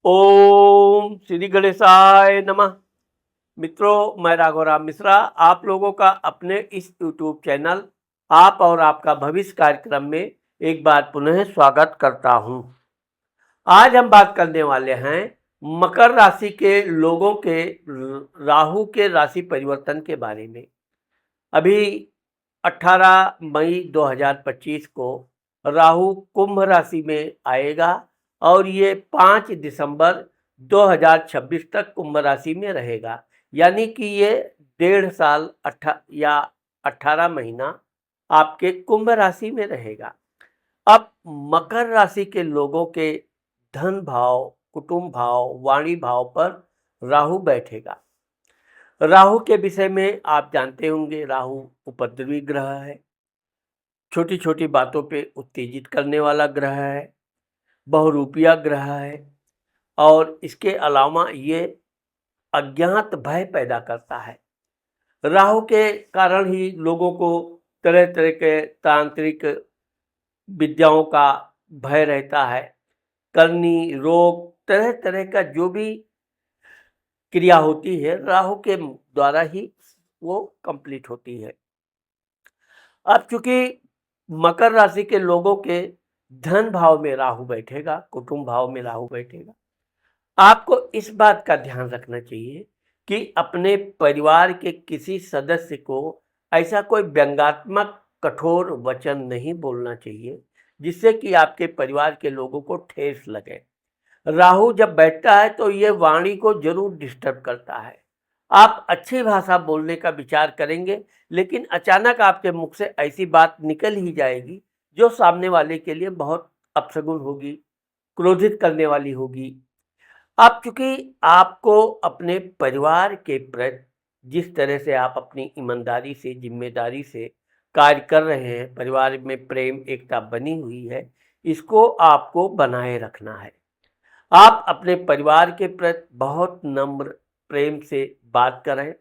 ओम श्री गणेशाय नमः। मित्रों, मैं राघवराम मिश्रा आप लोगों का अपने इस YouTube चैनल आप और आपका भविष्य कार्यक्रम में एक बार पुनः स्वागत करता हूं। आज हम बात करने वाले हैं मकर राशि के लोगों के राहु के राशि परिवर्तन के बारे में। अभी 18 मई 2025 को राहु कुंभ राशि में आएगा और ये 5 दिसंबर 2026 तक कुंभ राशि में रहेगा। यानी कि ये 1.5 साल या 18 महीना आपके कुंभ राशि में रहेगा। अब मकर राशि के लोगों के धन भाव, कुटुंब भाव, वाणी भाव पर राहु बैठेगा। राहु के विषय में आप जानते होंगे, राहु उपद्रवी ग्रह है, छोटी छोटी बातों पे उत्तेजित करने वाला ग्रह है, बहुरूपिया ग्रह है और इसके अलावा ये अज्ञात भय पैदा करता है। राहु के कारण ही लोगों को तरह तरह के तांत्रिक विद्याओं का भय रहता है। करनी रोग तरह तरह का जो भी क्रिया होती है राहु के द्वारा ही वो कंप्लीट होती है। अब चूंकि मकर राशि के लोगों के धन भाव में राहु बैठेगा, कुटुंब भाव में राहु बैठेगा, आपको इस बात का ध्यान रखना चाहिए कि अपने परिवार के किसी सदस्य को ऐसा कोई व्यंग्यात्मक कठोर वचन नहीं बोलना चाहिए जिससे कि आपके परिवार के लोगों को ठेस लगे। राहु जब बैठता है तो ये वाणी को जरूर डिस्टर्ब करता है। आप अच्छी भाषा बोलने का विचार करेंगे लेकिन अचानक आपके मुख से ऐसी बात निकल ही जाएगी जो सामने वाले के लिए बहुत अपशगुन होगी, क्रोधित करने वाली होगी। अब चूंकि आपको अपने परिवार के प्रति जिस तरह से आप अपनी ईमानदारी से, जिम्मेदारी से कार्य कर रहे हैं, परिवार में प्रेम एकता बनी हुई है, इसको आपको बनाए रखना है। आप अपने परिवार के प्रति बहुत नम्र प्रेम से बात करें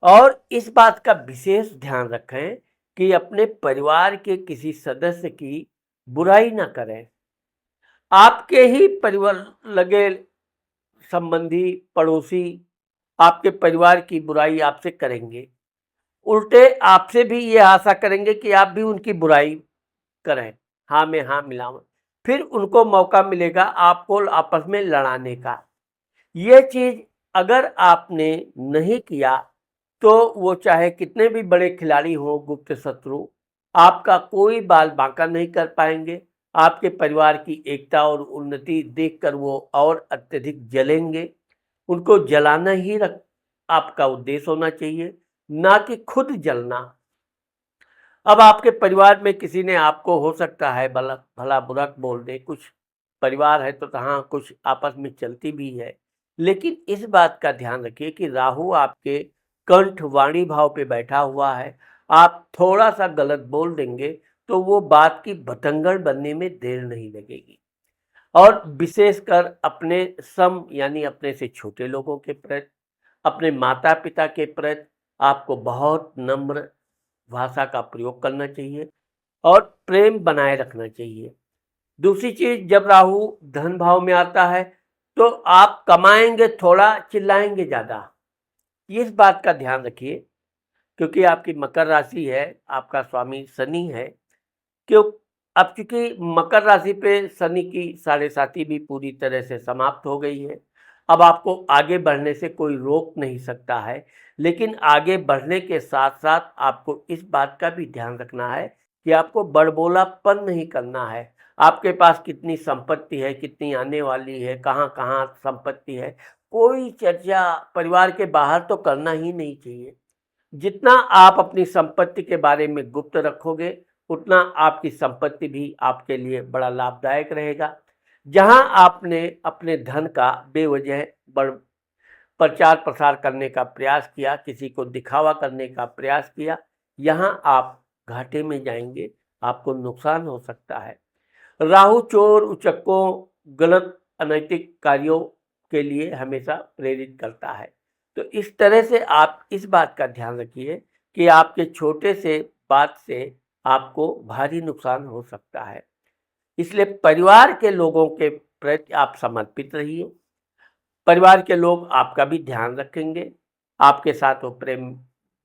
और इस बात का विशेष ध्यान रखें कि अपने परिवार के किसी सदस्य की बुराई ना करें। आपके ही परिवार लगे संबंधी, पड़ोसी आपके परिवार की बुराई आपसे करेंगे, उल्टे आपसे भी ये आशा करेंगे कि आप भी उनकी बुराई करें, हाँ में हाँ मिलाएं। फिर उनको मौका मिलेगा आपको आपस में लड़ाने का। ये चीज अगर आपने नहीं किया तो वो चाहे कितने भी बड़े खिलाड़ी हो, गुप्त शत्रु आपका कोई बाल बांका नहीं कर पाएंगे। आपके परिवार की एकता और उन्नति देखकर वो और अत्यधिक जलेंगे। उनको जलाना ही आपका उद्देश्य होना चाहिए, ना कि खुद जलना। अब आपके परिवार में किसी ने आपको हो सकता है भला बुरा बोल दे, कुछ परिवार है तो हाँ कुछ आपस में चलती भी है, लेकिन इस बात का ध्यान रखिए कि राहु आपके कंठ वाणी भाव पे बैठा हुआ है। आप थोड़ा सा गलत बोल देंगे तो वो बात की बतंगड़ बनने में देर नहीं लगेगी। और विशेषकर अपने सम यानी अपने से छोटे लोगों के प्रति, अपने माता पिता के प्रति आपको बहुत नम्र भाषा का प्रयोग करना चाहिए और प्रेम बनाए रखना चाहिए। दूसरी चीज, जब राहु धन भाव में आता है तो आप कमाएंगे थोड़ा, चिल्लाएंगे ज्यादा। इस बात का ध्यान रखिए क्योंकि आपकी मकर राशि है, आपका स्वामी शनि है। क्यों? अब चूंकि मकर राशि पे शनि की 7.5 भी पूरी तरह से समाप्त हो गई है, अब आपको आगे बढ़ने से कोई रोक नहीं सकता है। लेकिन आगे बढ़ने के साथ साथ आपको इस बात का भी ध्यान रखना है कि आपको बड़बोलापन नहीं करना है। आपके पास कितनी संपत्ति है, कितनी आने वाली है, कहाँ कहाँ संपत्ति है, कोई चर्चा परिवार के बाहर तो करना ही नहीं चाहिए। जितना आप अपनी संपत्ति के बारे में गुप्त रखोगे उतना आपकी संपत्ति भी आपके लिए बड़ा लाभदायक रहेगा। जहां आपने अपने धन का बेवजह बड़ प्रचार प्रसार करने का प्रयास किया, किसी को दिखावा करने का प्रयास किया, यहाँ आप घाटे में जाएंगे, आपको नुकसान हो सकता है। राहु चोर उचक्कों, गलत अनैतिक कार्यों के लिए हमेशा प्रेरित करता है। तो इस तरह से आप इस बात का ध्यान रखिए कि आपके छोटे से बात से आपको भारी नुकसान हो सकता है। इसलिए परिवार के लोगों के प्रति आप समर्पित रहिए। परिवार के लोग आपका भी ध्यान रखेंगे, आपके साथ वो प्रेम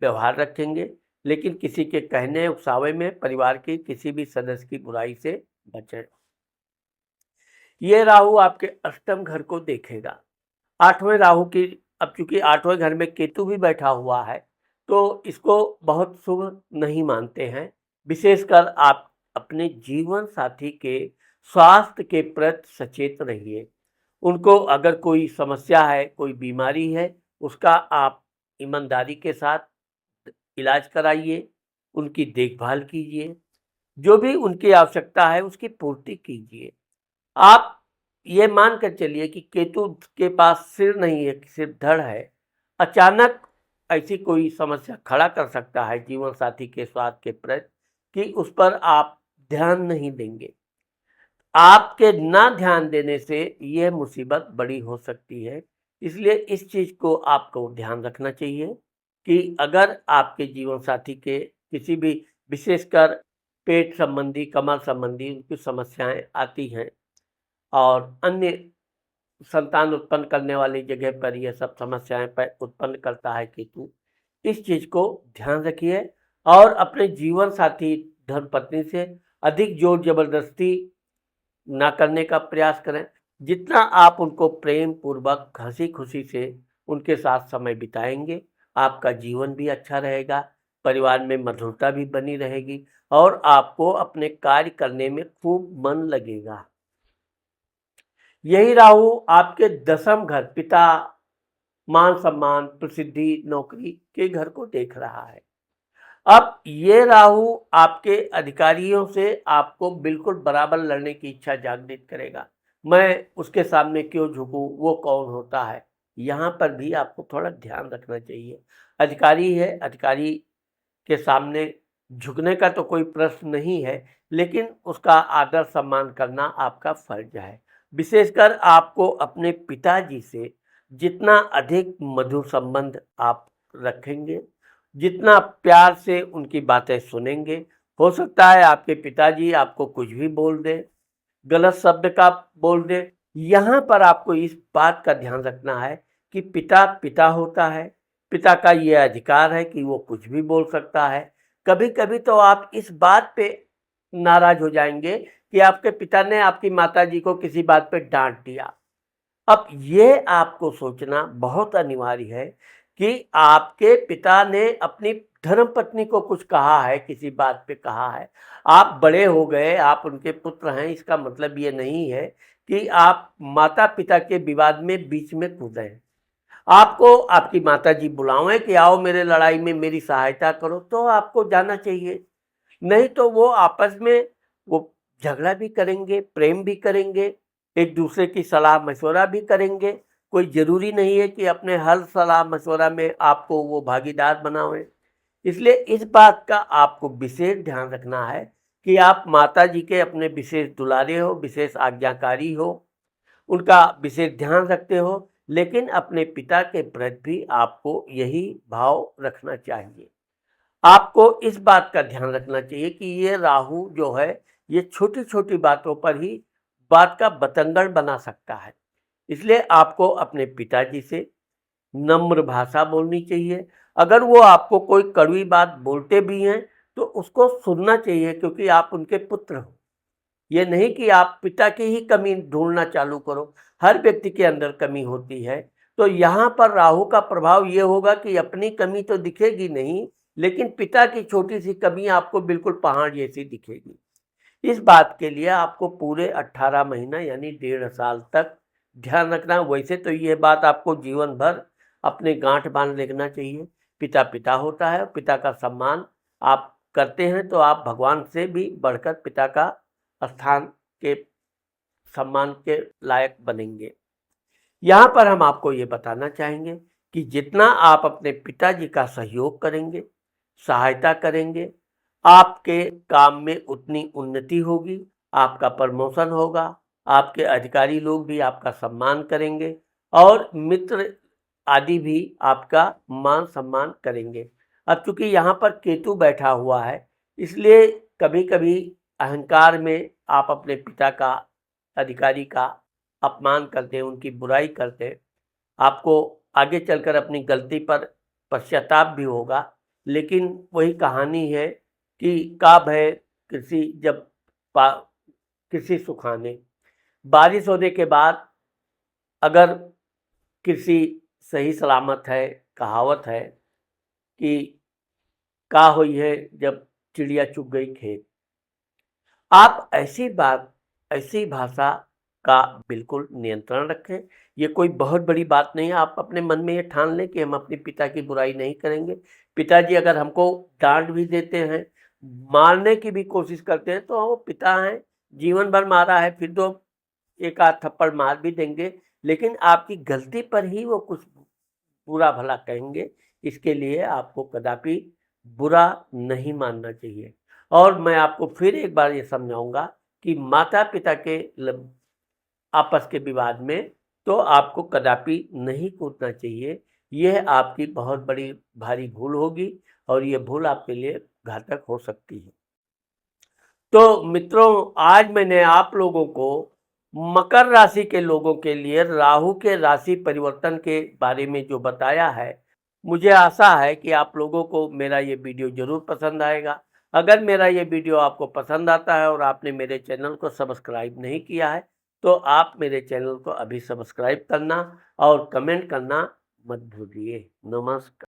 व्यवहार रखेंगे, लेकिन किसी के कहने उकसावे में परिवार के किसी भी सदस्य की बुराई से बचें। ये राहु आपके अष्टम घर को देखेगा। आठवें राहु की, अब चूंकि आठवें घर में केतु भी बैठा हुआ है, तो इसको बहुत शुभ नहीं मानते हैं। विशेषकर आप अपने जीवन साथी के स्वास्थ्य के प्रति सचेत रहिए। उनको अगर कोई समस्या है, कोई बीमारी है, उसका आप ईमानदारी के साथ इलाज कराइए, उनकी देखभाल कीजिए, जो भी उनकी आवश्यकता है उसकी पूर्ति कीजिए। आप ये मान कर चलिए कि केतु के पास सिर नहीं है, सिर्फ धड़ है। अचानक ऐसी कोई समस्या खड़ा कर सकता है जीवन साथी के स्वास्थ्य के प्रति कि उस पर आप ध्यान नहीं देंगे। आपके ना ध्यान देने से यह मुसीबत बड़ी हो सकती है। इसलिए इस चीज़ को आपको ध्यान रखना चाहिए कि अगर आपके जीवन साथी के किसी भी, विशेषकर पेट संबंधी, कमर संबंधी उनकी समस्याएं आती हैं और अन्य संतान उत्पन्न करने वाली जगह पर यह सब समस्याएं उत्पन्न करता है केतु। इस चीज़ को ध्यान रखिए और अपने जीवन साथी धर्मपत्नी से अधिक जोर जबरदस्ती ना करने का प्रयास करें। जितना आप उनको प्रेम पूर्वक हंसी खुशी से उनके साथ समय बिताएंगे, आपका जीवन भी अच्छा रहेगा, परिवार में मधुरता भी बनी रहेगी और आपको अपने कार्य करने में खूब मन लगेगा। यही राहु आपके दसम घर, पिता, मान सम्मान, प्रसिद्धि, नौकरी के घर को देख रहा है। अब ये राहु आपके अधिकारियों से आपको बिल्कुल बराबर लड़ने की इच्छा जागृत करेगा। मैं उसके सामने क्यों झुकूं, वो कौन होता है, यहाँ पर भी आपको थोड़ा ध्यान रखना चाहिए। अधिकारी है, अधिकारी के सामने झुकने का तो कोई प्रश्न नहीं है, लेकिन उसका आदर सम्मान करना आपका फर्ज है। विशेषकर आपको अपने पिताजी से जितना अधिक मधुर संबंध आप रखेंगे, जितना प्यार से उनकी बातें सुनेंगे, हो सकता है आपके पिताजी आपको कुछ भी बोल दें, गलत शब्द का बोल दें। यहाँ पर आपको इस बात का ध्यान रखना है कि पिता पिता होता है, पिता का ये अधिकार है कि वो कुछ भी बोल सकता है। कभी कभी तो आप इस बात पे नाराज हो जाएंगे कि आपके पिता ने आपकी माताजी को किसी बात पे डांट दिया। अब ये आपको सोचना बहुत अनिवार्य है कि आपके पिता ने अपनी धर्मपत्नी को कुछ कहा है, किसी बात पे कहा है। आप बड़े हो गए, आप उनके पुत्र हैं, इसका मतलब ये नहीं है कि आप माता पिता के विवाद में बीच में कूदें। आपको आपकी माताजी बुलावें कि आओ मेरे लड़ाई में मेरी सहायता करो, तो आपको जाना चाहिए। नहीं तो वो आपस में वो झगड़ा भी करेंगे, प्रेम भी करेंगे, एक दूसरे की सलाह मशवरा भी करेंगे। कोई ज़रूरी नहीं है कि अपने हर सलाह मशवरा में आपको वो भागीदार बनावें। इसलिए इस बात का आपको विशेष ध्यान रखना है कि आप माताजी के अपने विशेष दुलारे हो, विशेष आज्ञाकारी हो, उनका विशेष ध्यान रखते हो, लेकिन अपने पिता के प्रति भी आपको यही भाव रखना चाहिए। आपको इस बात का ध्यान रखना चाहिए कि ये राहु जो है, ये छोटी छोटी बातों पर ही बात का बतंगड़ बना सकता है। इसलिए आपको अपने पिताजी से नम्र भाषा बोलनी चाहिए। अगर वो आपको कोई कड़वी बात बोलते भी हैं तो उसको सुनना चाहिए, क्योंकि आप उनके पुत्र हो। ये नहीं कि आप पिता की ही कमी ढूंढना चालू करो। हर व्यक्ति के अंदर कमी होती है। तो यहाँ पर राहु का प्रभाव ये होगा कि अपनी कमी तो दिखेगी नहीं, लेकिन पिता की छोटी सी कमी आपको बिल्कुल पहाड़ जैसी दिखेगी। इस बात के लिए आपको पूरे 18 महीना यानी 1.5 साल तक ध्यान रखना। वैसे तो ये बात आपको जीवन भर अपने गांठ बांध लेना चाहिए। पिता पिता होता है, पिता का सम्मान आप करते हैं तो आप भगवान से भी बढ़कर पिता का स्थान के सम्मान के लायक बनेंगे। यहाँ पर हम आपको ये बताना चाहेंगे कि जितना आप अपने पिताजी का सहयोग करेंगे, सहायता करेंगे, आपके काम में उतनी उन्नति होगी, आपका प्रमोशन होगा, आपके अधिकारी लोग भी आपका सम्मान करेंगे और मित्र आदि भी आपका मान सम्मान करेंगे। अब चूंकि यहाँ पर केतु बैठा हुआ है, इसलिए कभी कभी अहंकार में आप अपने पिता का, अधिकारी का अपमान करते हैं, उनकी बुराई करते हैं, आपको आगे चलकर अपनी गलती पर पश्चाताप भी होगा। लेकिन वही कहानी है कि का भय कृषि जब पा कृषि सुखाने, बारिश होने के बाद अगर कृषि सही सलामत है, कहावत है कि का हुई है जब चिड़िया चुग गई खेत। आप ऐसी भाषा का बिल्कुल नियंत्रण रखें। ये कोई बहुत बड़ी बात नहीं है, आप अपने मन में ये ठान लें कि हम अपने पिता की बुराई नहीं करेंगे। पिताजी अगर हमको डाँट भी देते हैं, मारने की भी कोशिश करते हैं, तो वो पिता हैं, जीवन भर मारा है, फिर तो एक आध थप्पड़ मार भी देंगे, लेकिन आपकी गलती पर ही वो कुछ बुरा-भला कहेंगे। इसके लिए आपको कदापि बुरा नहीं मानना चाहिए। और मैं आपको फिर एक बार ये समझाऊँगा कि माता-पिता के आपस के विवाद में तो आपको कदापि नहीं कूदना चाहिए। यह आपकी बहुत बड़ी भारी भूल होगी और ये भूल आपके लिए घातक हो सकती है। तो मित्रों, आज मैंने आप लोगों को मकर राशि के लोगों के लिए राहु के राशि परिवर्तन के बारे में जो बताया है, मुझे आशा है कि आप लोगों को मेरा ये वीडियो ज़रूर पसंद आएगा। अगर मेरा ये वीडियो आपको पसंद आता है और आपने मेरे चैनल को सब्सक्राइब नहीं किया है, तो आप मेरे चैनल को अभी सब्सक्राइब करना और कमेंट करना मत भूलिए। नमस्कार।